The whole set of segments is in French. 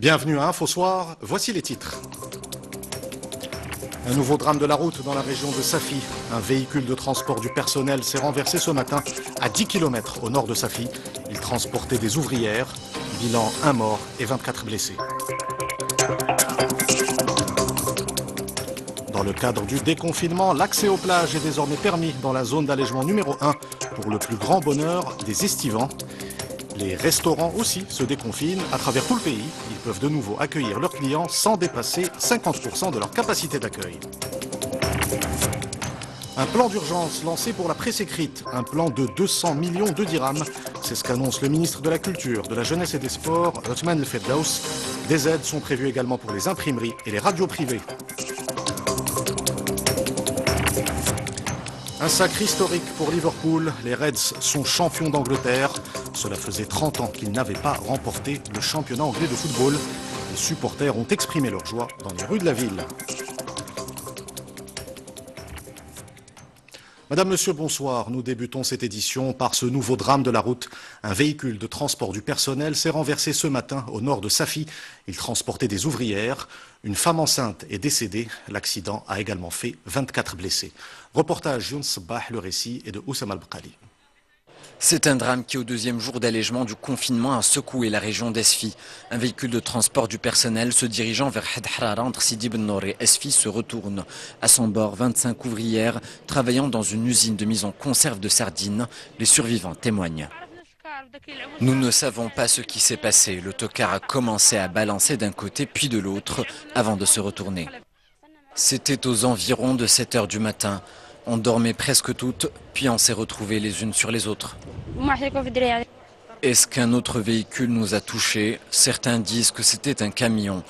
Bienvenue à InfoSoir, voici les titres. Un nouveau drame de la route dans la région de Safi. Un véhicule de transport du personnel s'est renversé ce matin à 10 km au nord de Safi. Il transportait des ouvrières. Bilan 1 mort et 24 blessés. Dans le cadre du déconfinement, l'accès aux plages est désormais permis dans la zone d'allègement numéro 1 pour le plus grand bonheur des estivants. Les restaurants aussi se déconfinent à travers tout le pays. Ils peuvent de nouveau accueillir leurs clients sans dépasser 50% de leur capacité d'accueil. Un plan d'urgence lancé pour la presse écrite, un plan de 200 millions de dirhams. C'est ce qu'annonce le ministre de la Culture, de la Jeunesse et des Sports, Othman El Feddaous. Des aides sont prévues également pour les imprimeries et les radios privées. Un sacre historique pour Liverpool. Les Reds sont champions d'Angleterre. Cela faisait 30 ans qu'ils n'avaient pas remporté le championnat anglais de football. Les supporters ont exprimé leur joie dans les rues de la ville. Madame, Monsieur, bonsoir. Nous débutons cette édition par ce nouveau drame de la route. Un véhicule de transport du personnel s'est renversé ce matin au nord de Safi. Il transportait des ouvrières. Une femme enceinte est décédée. L'accident a également fait 24 blessés. Reportage Younes Sabah, le récit est de Oussama Al-Bqali. C'est un drame qui, au deuxième jour d'allègement du confinement, a secoué la région d'Esfi. Un véhicule de transport du personnel se dirigeant vers Hadhrara entre Sidi Ben Nour et Esfi se retourne. À son bord, 25 ouvrières travaillant dans une usine de mise en conserve de sardines. Les survivants témoignent. Nous ne savons pas ce qui s'est passé. L'autocar a commencé à balancer d'un côté puis de l'autre avant de se retourner. C'était aux environs de 7 heures du matin. On dormait presque toutes, puis on s'est retrouvées les unes sur les autres. Est-ce qu'un autre véhicule nous a touchés? Certains disent que c'était un camion.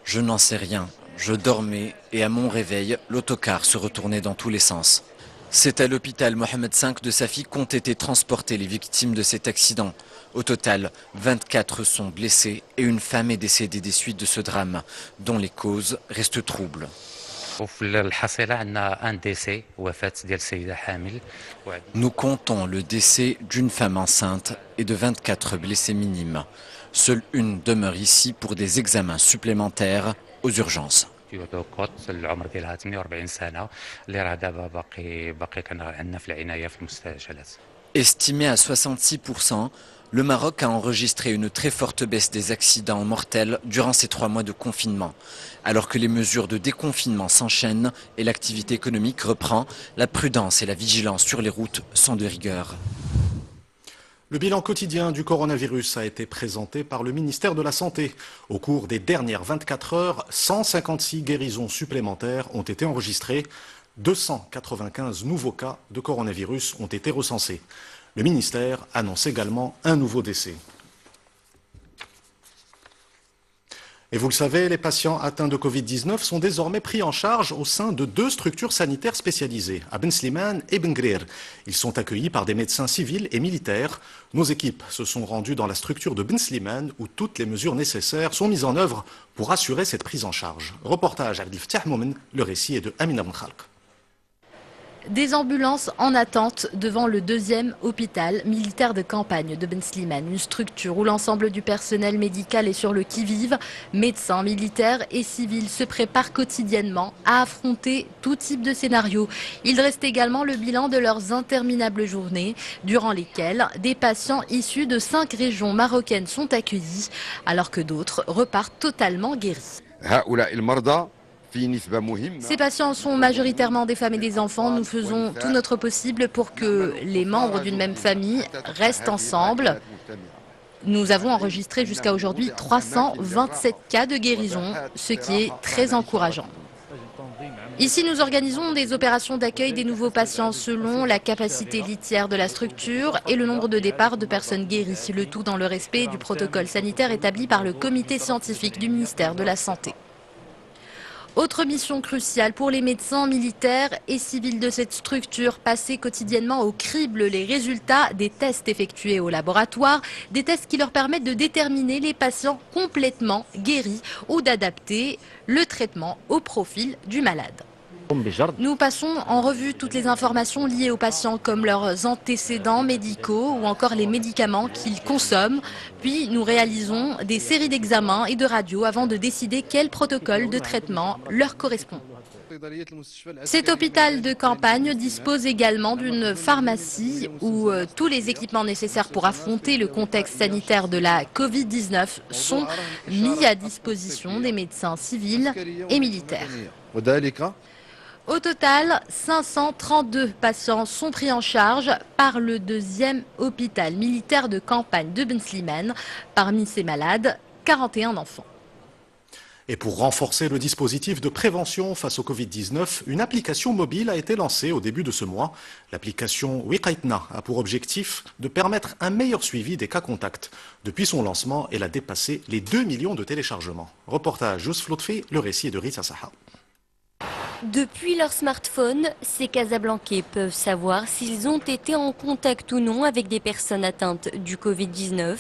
Je n'en sais rien. Je dormais et à mon réveil, l'autocar se retournait dans tous les sens. C'est à l'hôpital Mohamed V de Safi qu'ont été transportées les victimes de cet accident. Au total, 24 sont blessés et une femme est décédée des suites de ce drame, dont les causes restent troubles. Nous comptons le décès d'une femme enceinte et de 24 blessés minimes. Seule une demeure ici pour des examens supplémentaires aux urgences. Estimé à 66%, le Maroc a enregistré une très forte baisse des accidents mortels durant ces 3 mois de confinement. Alors que les mesures de déconfinement s'enchaînent et l'activité économique reprend, la prudence et la vigilance sur les routes sont de rigueur. Le bilan quotidien du coronavirus a été présenté par le ministère de la Santé. Au cours des dernières 24 heures, 156 guérisons supplémentaires ont été enregistrées. 295 nouveaux cas de coronavirus ont été recensés. Le ministère annonce également un nouveau décès. Et vous le savez, les patients atteints de Covid-19 sont désormais pris en charge au sein de 2 structures sanitaires spécialisées, à Ben Slimane et Ben Grir. Ils sont accueillis par des médecins civils et militaires. Nos équipes se sont rendues dans la structure de Ben Slimane où toutes les mesures nécessaires sont mises en œuvre pour assurer cette prise en charge. Reportage Abdel Fattah Moumen, le récit est de Amina Ben Khalq. Des ambulances en attente devant le 2e hôpital militaire de campagne de Ben Slimane, une structure où l'ensemble du personnel médical est sur le qui-vive. Médecins, militaires et civils se préparent quotidiennement à affronter tout type de scénario. Ils dressent également le bilan de leurs interminables journées, durant lesquelles des patients issus de 5 régions marocaines sont accueillis, alors que d'autres repartent totalement guéris. Ces patients sont majoritairement des femmes et des enfants. Nous faisons tout notre possible pour que les membres d'une même famille restent ensemble. Nous avons enregistré jusqu'à aujourd'hui 327 cas de guérison, ce qui est très encourageant. Ici, nous organisons des opérations d'accueil des nouveaux patients selon la capacité litière de la structure et le nombre de départs de personnes guéries, le tout dans le respect du protocole sanitaire établi par le comité scientifique du ministère de la Santé. Autre mission cruciale pour les médecins militaires et civils de cette structure, passer quotidiennement au crible les résultats des tests effectués au laboratoire, des tests qui leur permettent de déterminer les patients complètement guéris ou d'adapter le traitement au profil du malade. Nous passons en revue toutes les informations liées aux patients comme leurs antécédents médicaux ou encore les médicaments qu'ils consomment. Puis nous réalisons des séries d'examens et de radios avant de décider quel protocole de traitement leur correspond. Cet hôpital de campagne dispose également d'une pharmacie où tous les équipements nécessaires pour affronter le contexte sanitaire de la Covid-19 sont mis à disposition des médecins civils et militaires. Au total, 532 patients sont pris en charge par le deuxième hôpital militaire de campagne de Ben Slimane. Parmi ces malades, 41 enfants. Et pour renforcer le dispositif de prévention face au Covid-19, une application mobile a été lancée au début de ce mois. L'application Wiqaitna a pour objectif de permettre un meilleur suivi des cas contacts. Depuis son lancement, elle a dépassé les 2 millions de téléchargements. Reportage Youssef Lotfi, le récit est de Rita Saha. Depuis leur smartphone, ces Casablancais peuvent savoir s'ils ont été en contact ou non avec des personnes atteintes du Covid-19,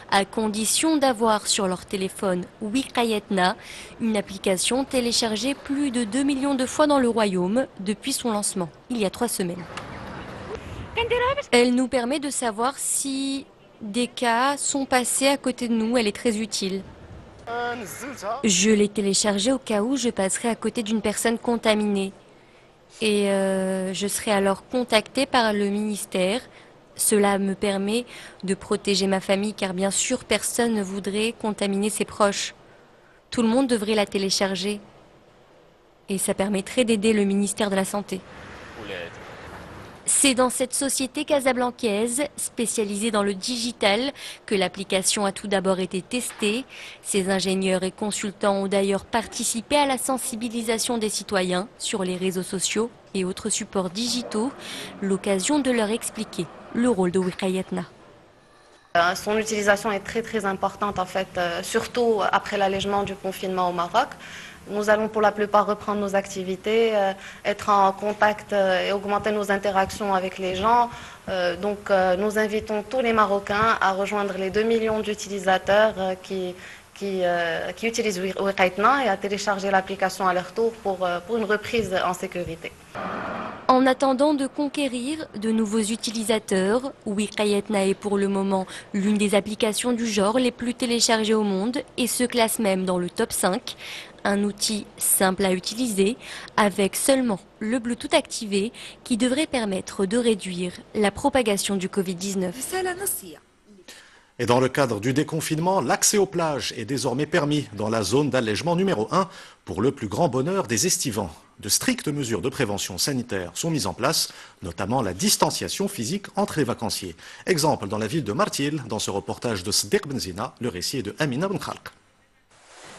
à condition d'avoir sur leur téléphone Wiqaitna, une application téléchargée plus de 2 millions de fois dans le royaume depuis son lancement, il y a 3 semaines. Elle nous permet de savoir si des cas sont passés à côté de nous, elle est très utile. Je l'ai téléchargé au cas où je passerai à côté d'une personne contaminée. Et je serai alors contactée par le ministère. Cela me permet de protéger ma famille car bien sûr personne ne voudrait contaminer ses proches. Tout le monde devrait la télécharger. Et ça permettrait d'aider le ministère de la Santé. C'est dans cette société casablancaise, spécialisée dans le digital, que l'application a tout d'abord été testée. Ces ingénieurs et consultants ont d'ailleurs participé à la sensibilisation des citoyens sur les réseaux sociaux et autres supports digitaux, l'occasion de leur expliquer le rôle de Wiqaitna. Son utilisation est très importante en fait, surtout après l'allègement du confinement au Maroc. Nous allons pour la plupart reprendre nos activités, être en contact et augmenter nos interactions avec les gens. Donc nous invitons tous les Marocains à rejoindre les 2 millions d'utilisateurs qui utilisent Wiqaitna et à télécharger l'application à leur tour pour une reprise en sécurité. En attendant de conquérir de nouveaux utilisateurs, Wiqaitna est pour le moment l'une des applications du genre les plus téléchargées au monde et se classe même dans le top 5. Un outil simple à utiliser avec seulement le Bluetooth activé qui devrait permettre de réduire la propagation du Covid-19. Et dans le cadre du déconfinement, l'accès aux plages est désormais permis dans la zone d'allègement numéro 1 pour le plus grand bonheur des estivants. De strictes mesures de prévention sanitaire sont mises en place, notamment la distanciation physique entre les vacanciers. Exemple dans la ville de Martil, dans ce reportage de Sdiq Benzina, le récit est de Amina Ben Khalq.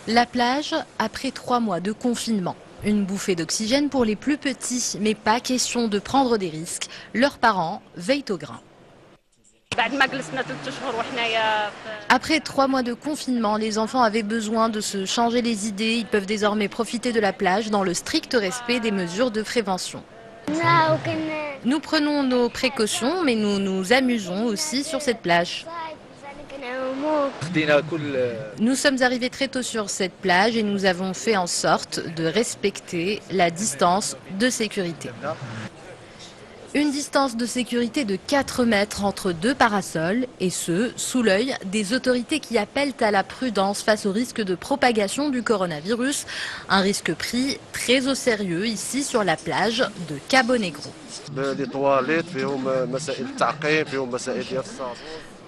La plage après 3 mois de confinement. Une bouffée d'oxygène pour les plus petits, mais pas question de prendre des risques. Leurs parents veillent au grain. Après 3 mois de confinement, les enfants avaient besoin de se changer les idées. Ils peuvent désormais profiter de la plage dans le strict respect des mesures de prévention. Nous prenons nos précautions, mais nous nous amusons aussi sur cette plage. Nous sommes arrivés très tôt sur cette plage et nous avons fait en sorte de respecter la distance de sécurité. Une distance de sécurité de 4 mètres entre 2 parasols, et ce, sous l'œil des autorités qui appellent à la prudence face au risque de propagation du coronavirus. Un risque pris très au sérieux ici sur la plage de Cabo Negro.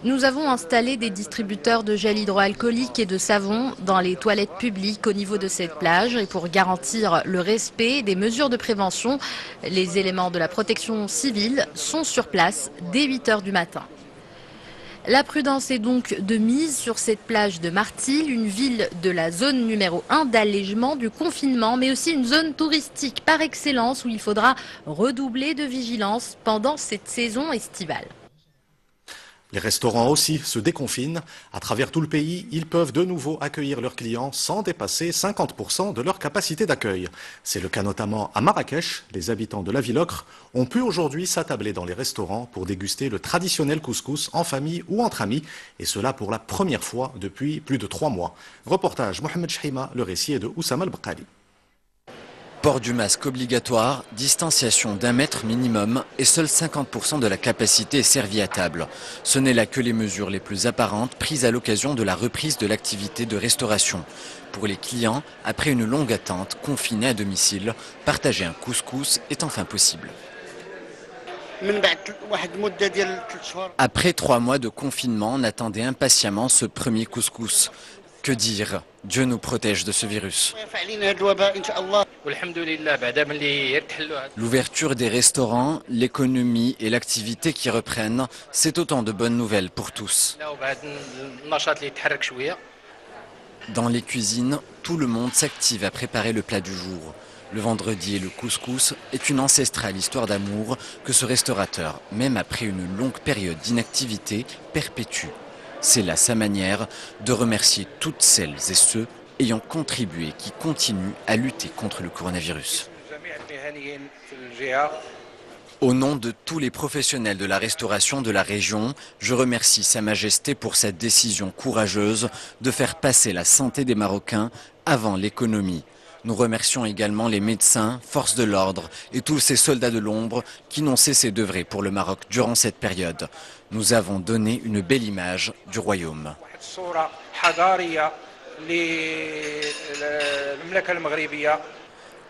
Nous avons installé des distributeurs de gel hydroalcoolique et de savon dans les toilettes publiques au niveau de cette plage. Et pour garantir le respect des mesures de prévention, les éléments de la protection civile sont sur place dès 8 h du matin. La prudence est donc de mise sur cette plage de Martil, une ville de la zone numéro 1 d'allègement du confinement, mais aussi une zone touristique par excellence où il faudra redoubler de vigilance pendant cette saison estivale. Les restaurants aussi se déconfinent. À travers tout le pays, ils peuvent de nouveau accueillir leurs clients sans dépasser 50% de leur capacité d'accueil. C'est le cas notamment à Marrakech. Les habitants de la ville ocre ont pu aujourd'hui s'attabler dans les restaurants pour déguster le traditionnel couscous en famille ou entre amis. Et cela pour la première fois depuis plus de 3 mois. Reportage Mohamed Chahima, le récit est de Oussama Al-Bakkali. Port du masque obligatoire, distanciation d'1 mètre minimum et seuls 50% de la capacité est servie à table. Ce n'est là que les mesures les plus apparentes prises à l'occasion de la reprise de l'activité de restauration. Pour les clients, après une longue attente, confinés à domicile, partager un couscous est enfin possible. Après 3 mois de confinement, on attendait impatiemment ce premier couscous. Que dire? Dieu nous protège de ce virus. L'ouverture des restaurants, l'économie et l'activité qui reprennent, c'est autant de bonnes nouvelles pour tous. Dans les cuisines, tout le monde s'active à préparer le plat du jour. Le vendredi et le couscous est une ancestrale histoire d'amour que ce restaurateur, même après une longue période d'inactivité, perpétue. C'est là sa manière de remercier toutes celles et ceux ayant contribué, qui continuent à lutter contre le coronavirus. Au nom de tous les professionnels de la restauration de la région, je remercie Sa Majesté pour cette décision courageuse de faire passer la santé des Marocains avant l'économie. Nous remercions également les médecins, forces de l'ordre et tous ces soldats de l'ombre qui n'ont cessé d'œuvrer pour le Maroc durant cette période. Nous avons donné une belle image du royaume.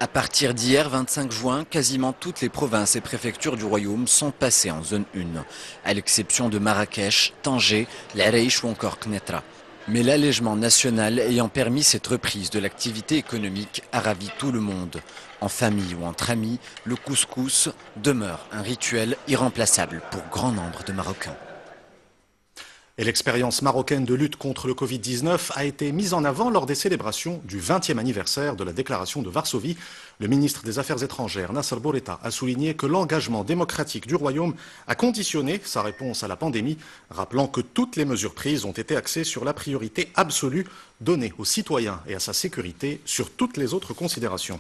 À partir d'hier, 25 juin, quasiment toutes les provinces et préfectures du royaume sont passées en zone 1, à l'exception de Marrakech, Tanger, l'Araïch ou encore Knetra. Mais l'allègement national ayant permis cette reprise de l'activité économique a ravi tout le monde. En famille ou entre amis, le couscous demeure un rituel irremplaçable pour grand nombre de Marocains. Et l'expérience marocaine de lutte contre le Covid-19 a été mise en avant lors des célébrations du 20e anniversaire de la déclaration de Varsovie. Le ministre des Affaires étrangères, Nasser Bourita, a souligné que l'engagement démocratique du Royaume a conditionné sa réponse à la pandémie, rappelant que toutes les mesures prises ont été axées sur la priorité absolue donnée aux citoyens et à sa sécurité sur toutes les autres considérations.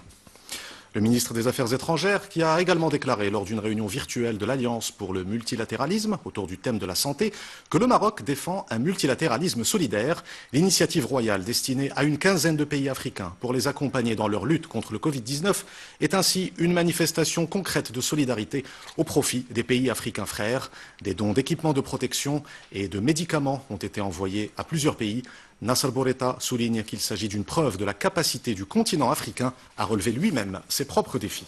Le ministre des Affaires étrangères, qui a également déclaré lors d'une réunion virtuelle de l'Alliance pour le multilatéralisme autour du thème de la santé que le Maroc défend un multilatéralisme solidaire, l'initiative royale destinée à une quinzaine de pays africains pour les accompagner dans leur lutte contre le Covid-19 est ainsi une manifestation concrète de solidarité au profit des pays africains frères. Des dons d'équipements de protection et de médicaments ont été envoyés à plusieurs pays. Nasser Bourita souligne qu'il s'agit d'une preuve de la capacité du continent africain à relever lui-même ses propres défis.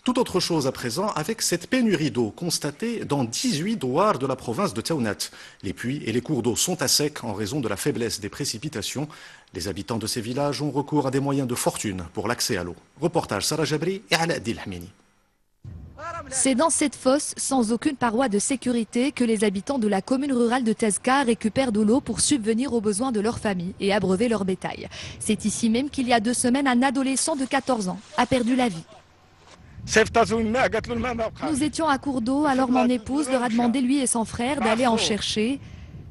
Tout autre chose à présent avec cette pénurie d'eau constatée dans 18 douars de la province de Taounat. Les puits et les cours d'eau sont à sec en raison de la faiblesse des précipitations. Les habitants de ces villages ont recours à des moyens de fortune pour l'accès à l'eau. Reportage Sarah Jabri et Ala Dilhamini. C'est dans cette fosse, sans aucune paroi de sécurité, que les habitants de la commune rurale de Tezka récupèrent de l'eau pour subvenir aux besoins de leur famille et abreuver leur bétail. C'est ici même qu'il y a 2 semaines, un adolescent de 14 ans a perdu la vie. Nous étions à court d'eau, alors mon épouse leur a demandé, lui et son frère, d'aller en chercher.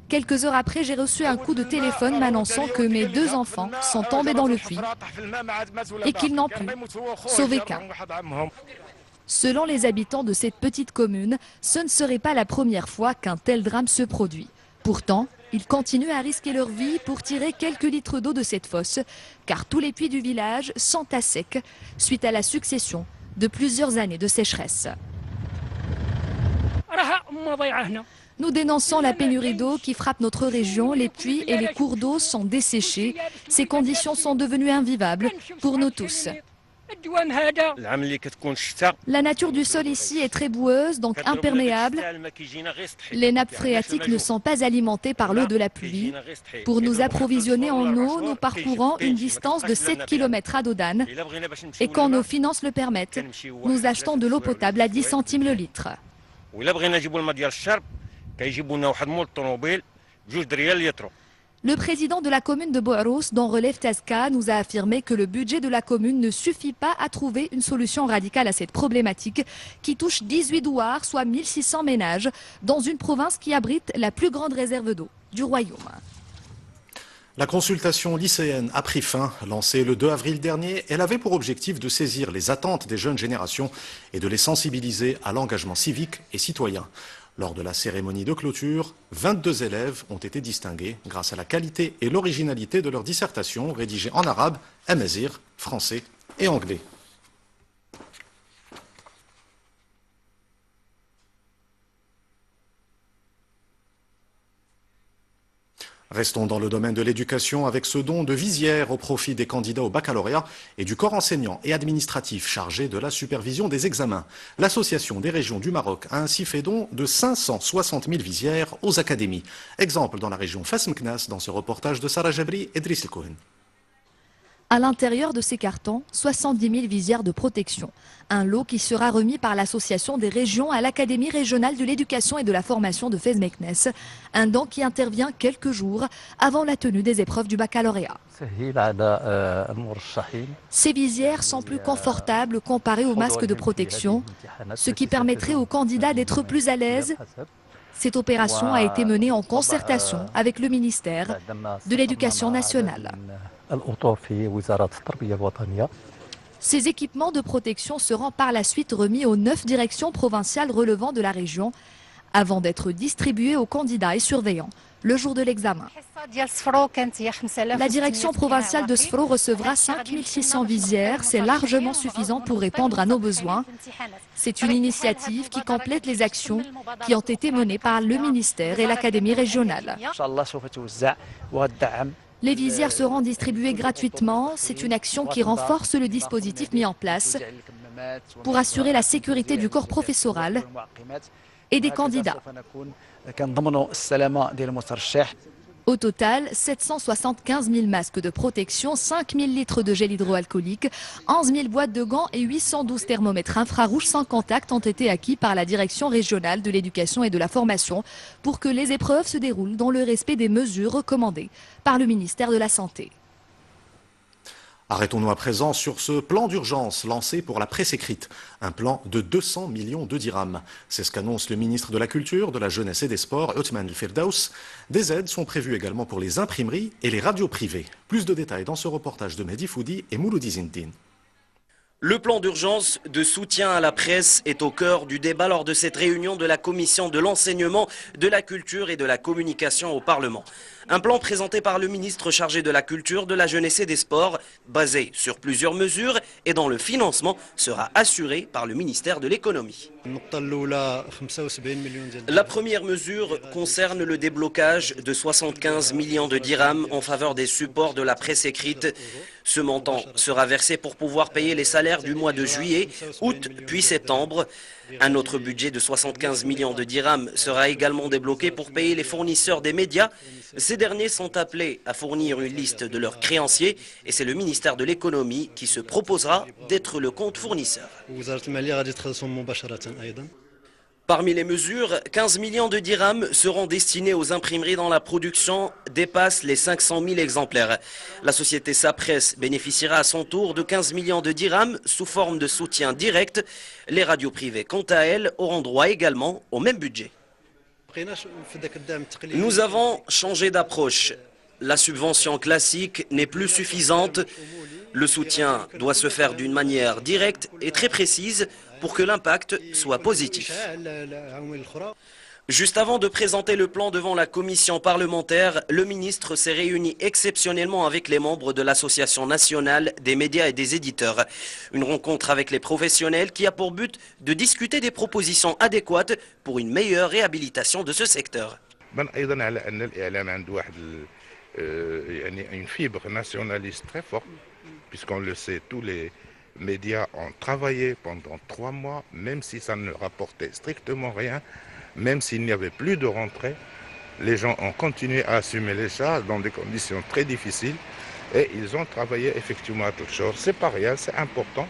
Quelques heures après, j'ai reçu un coup de téléphone m'annonçant que mes 2 enfants sont tombés dans le puits et qu'ils n'ont pu sauver qu'un. Selon les habitants de cette petite commune, ce ne serait pas la première fois qu'un tel drame se produit. Pourtant, ils continuent à risquer leur vie pour tirer quelques litres d'eau de cette fosse, car tous les puits du village sont à sec suite à la succession de plusieurs années de sécheresse. Nous dénonçons la pénurie d'eau qui frappe notre région. Les puits et les cours d'eau sont desséchés. Ces conditions sont devenues invivables pour nous tous. La nature du sol ici est très boueuse, donc imperméable. Les nappes phréatiques ne sont pas alimentées par l'eau de la pluie. Pour nous approvisionner en eau, nous parcourons une distance de 7 km à Dodane. Et quand nos finances le permettent, nous achetons de l'eau potable à 10 centimes le litre. Le président de la commune de Bouarous, dont relève Tezka, nous a affirmé que le budget de la commune ne suffit pas à trouver une solution radicale à cette problématique qui touche 18 douars, soit 1600 ménages, dans une province qui abrite la plus grande réserve d'eau du royaume. La consultation lycéenne a pris fin. Lancée le 2 avril dernier, elle avait pour objectif de saisir les attentes des jeunes générations et de les sensibiliser à l'engagement civique et citoyen. Lors de la cérémonie de clôture, 22 élèves ont été distingués grâce à la qualité et l'originalité de leur dissertation rédigée en arabe, amazigh, français et anglais. Restons dans le domaine de l'éducation avec ce don de visière au profit des candidats au baccalauréat et du corps enseignant et administratif chargé de la supervision des examens. L'Association des régions du Maroc a ainsi fait don de 560 000 visières aux académies. Exemple dans la région Fas Meknas dans ce reportage de Sarah Jabri et Driss El Kohen. À l'intérieur de ces cartons, 70 000 visières de protection. Un lot qui sera remis par l'Association des régions à l'Académie régionale de l'éducation et de la formation de Fez Meknès. Un don qui intervient quelques jours avant la tenue des épreuves du baccalauréat. Ces visières sont plus confortables comparées aux masques de protection, ce qui permettrait aux candidats d'être plus à l'aise. Cette opération a été menée en concertation avec le ministère de l'Éducation nationale. Ces équipements de protection seront par la suite remis aux 9 directions provinciales relevant de la région avant d'être distribués aux candidats et surveillants le jour de l'examen. La direction provinciale de Sfro recevra 5 600 visières. C'est largement suffisant pour répondre à nos besoins. C'est une initiative qui complète les actions qui ont été menées par le ministère et l'Académie régionale. Les visières seront distribuées gratuitement. C'est une action qui renforce le dispositif mis en place pour assurer la sécurité du corps professoral et des candidats. Au total, 775 000 masques de protection, 5 000 litres de gel hydroalcoolique, 11 000 boîtes de gants et 812 thermomètres infrarouges sans contact ont été acquis par la Direction régionale de l'éducation et de la formation pour que les épreuves se déroulent dans le respect des mesures recommandées par le ministère de la Santé. Arrêtons-nous à présent sur ce plan d'urgence lancé pour la presse écrite. Un plan de 200 millions de dirhams. C'est ce qu'annonce le ministre de la Culture, de la Jeunesse et des Sports, Othman El Firdaus. Des aides sont prévues également pour les imprimeries et les radios privées. Plus de détails dans ce reportage de Mehdi Foudi et Mouloudi Zindine. Le plan d'urgence de soutien à la presse est au cœur du débat lors de cette réunion de la Commission de l'enseignement, de la culture et de la communication au Parlement. Un plan présenté par le ministre chargé de la culture, de la jeunesse et des sports, basé sur plusieurs mesures et dont le financement sera assuré par le ministère de l'économie. La première mesure concerne le déblocage de 75 millions de dirhams en faveur des supports de la presse écrite. Ce montant sera versé pour pouvoir payer les salaires du mois de juillet, août puis septembre. Un autre budget de 75 millions de dirhams sera également débloqué pour payer les fournisseurs des médias. Ces derniers sont appelés à fournir une liste de leurs créanciers et c'est le ministère de l'économie qui se proposera d'être le compte fournisseur. Parmi les mesures, 15 millions de dirhams seront destinés aux imprimeries dont la production dépasse les 500 000 exemplaires. La société Sapresse bénéficiera à son tour de 15 millions de dirhams sous forme de soutien direct. Les radios privées, quant à elles, auront droit également au même budget. Nous avons changé d'approche. La subvention classique n'est plus suffisante. Le soutien doit se faire d'une manière directe et très précise pour que l'impact soit positif. Juste avant de présenter le plan devant la commission parlementaire, le ministre s'est réuni exceptionnellement avec les membres de l'Association nationale des médias et des éditeurs. Une rencontre avec les professionnels qui a pour but de discuter des propositions adéquates pour une meilleure réhabilitation de ce secteur. Une fibre nationaliste très forte, puisqu'on le sait, tous les médias ont travaillé pendant 3 mois, même si ça ne rapportait strictement rien, même s'il n'y avait plus de rentrée, les gens ont continué à assumer les charges dans des conditions très difficiles et ils ont travaillé effectivement à toute chose. C'est pas rien, c'est important.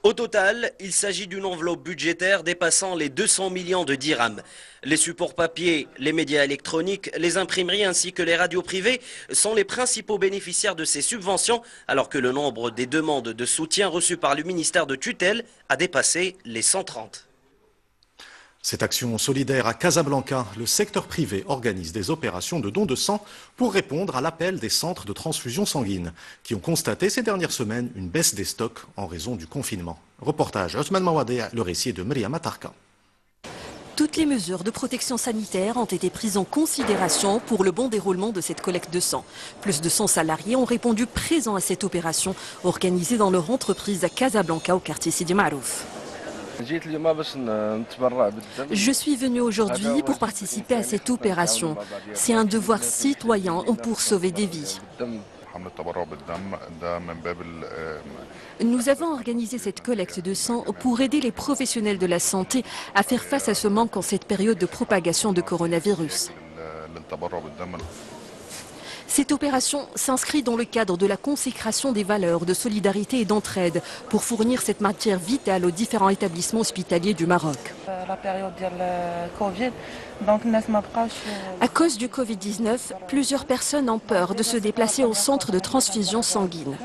Au total, il s'agit d'une enveloppe budgétaire dépassant les 200 millions de dirhams. Les supports papier, les médias électroniques, les imprimeries ainsi que les radios privées sont les principaux bénéficiaires de ces subventions, alors que le nombre des demandes de soutien reçues par le ministère de tutelle a dépassé les 130. Cette action solidaire à Casablanca, le secteur privé organise des opérations de don de sang pour répondre à l'appel des centres de transfusion sanguine qui ont constaté ces dernières semaines une baisse des stocks en raison du confinement. Reportage Othman Mawadeh, le récit de Myriam Atarka. Toutes les mesures de protection sanitaire ont été prises en considération pour le bon déroulement de cette collecte de sang. Plus de 100 salariés ont répondu présents à cette opération organisée dans leur entreprise à Casablanca au quartier Sidi Marouf. Je suis venu aujourd'hui pour participer à cette opération. C'est un devoir citoyen pour sauver des vies. Nous avons organisé cette collecte de sang pour aider les professionnels de la santé à faire face à ce manque en cette période de propagation de coronavirus. Cette opération s'inscrit dans le cadre de la consécration des valeurs de solidarité et d'entraide pour fournir cette matière vitale aux différents établissements hospitaliers du Maroc. La période de Covid, donc à cause du Covid-19, plusieurs personnes ont peur de se déplacer au centre de transfusion sanguine.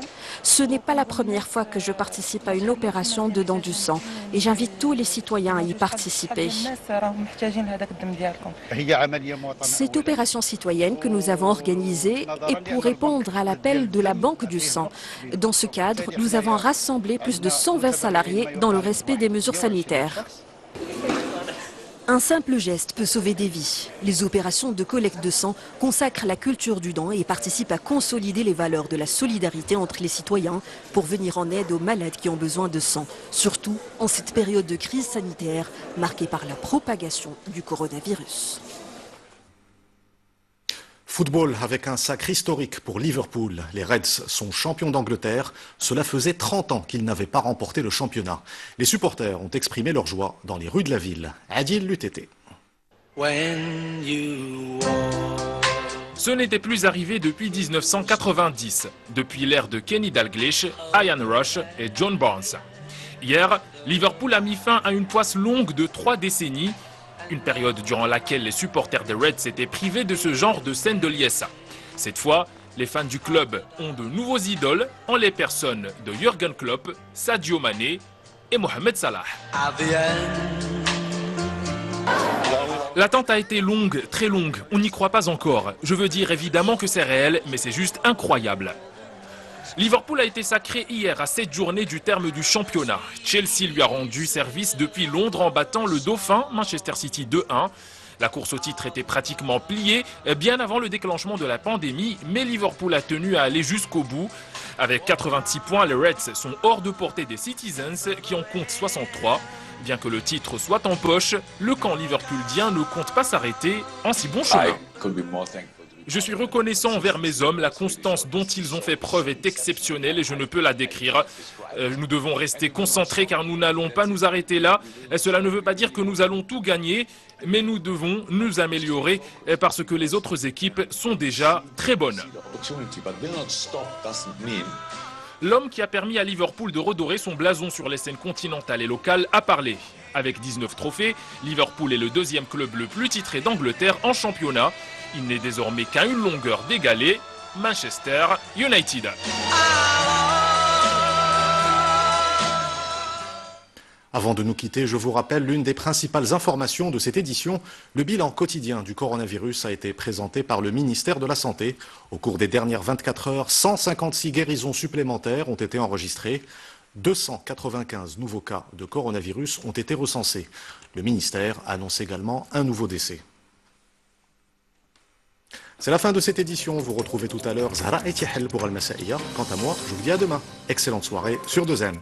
Ce n'est pas la première fois que je participe à une opération de don du sang et j'invite tous les citoyens à y participer. Cette opération citoyenne que nous avons organisée est pour répondre à l'appel de la Banque du sang. Dans ce cadre, nous avons rassemblé plus de 120 salariés dans le respect des mesures sanitaires. Un simple geste peut sauver des vies. Les opérations de collecte de sang consacrent la culture du don et participent à consolider les valeurs de la solidarité entre les citoyens pour venir en aide aux malades qui ont besoin de sang, surtout en cette période de crise sanitaire marquée par la propagation du coronavirus. Football avec un sacre historique pour Liverpool. Les Reds sont champions d'Angleterre. Cela faisait 30 ans qu'ils n'avaient pas remporté le championnat. Les supporters ont exprimé leur joie dans les rues de la ville. Adil Lutété. Ce n'était plus arrivé depuis 1990, depuis l'ère de Kenny Dalglish, Ian Rush et John Barnes. Hier, Liverpool a mis fin à une poisse longue de 3 décennies. Une période durant laquelle les supporters des Reds s'étaient privés de ce genre de scène de liesse. Cette fois, les fans du club ont de nouveaux idoles en les personnes de Jürgen Klopp, Sadio Mané et Mohamed Salah. L'attente a été longue, très longue, on n'y croit pas encore. Je veux dire évidemment que c'est réel, mais c'est juste incroyable. Liverpool a été sacré hier à 7 journées du terme du championnat. Chelsea lui a rendu service depuis Londres en battant le dauphin Manchester City 2-1. La course au titre était pratiquement pliée bien avant le déclenchement de la pandémie, mais Liverpool a tenu à aller jusqu'au bout. Avec 86 points, les Reds sont hors de portée des Citizens qui en comptent 63. Bien que le titre soit en poche, le camp liverpoolien ne compte pas s'arrêter en si bon chemin. Je suis reconnaissant envers mes hommes, la constance dont ils ont fait preuve est exceptionnelle et je ne peux la décrire. Nous devons rester concentrés car nous n'allons pas nous arrêter là. Cela ne veut pas dire que nous allons tout gagner, mais nous devons nous améliorer parce que les autres équipes sont déjà très bonnes. L'homme qui a permis à Liverpool de redorer son blason sur les scènes continentales et locales a parlé. Avec 19 trophées, Liverpool est le deuxième club le plus titré d'Angleterre en championnat. Il n'est désormais qu'à une longueur d'égaler, Manchester United. Avant de nous quitter, je vous rappelle l'une des principales informations de cette édition. Le bilan quotidien du coronavirus a été présenté par le ministère de la Santé. Au cours des dernières 24 heures, 156 guérisons supplémentaires ont été enregistrées. 295 nouveaux cas de coronavirus ont été recensés. Le ministère annonce également un nouveau décès. C'est la fin de cette édition. Vous retrouvez tout à l'heure Zahra Etiahel pour Al Masaiya. Quant à moi, je vous dis à demain. Excellente soirée sur 2M.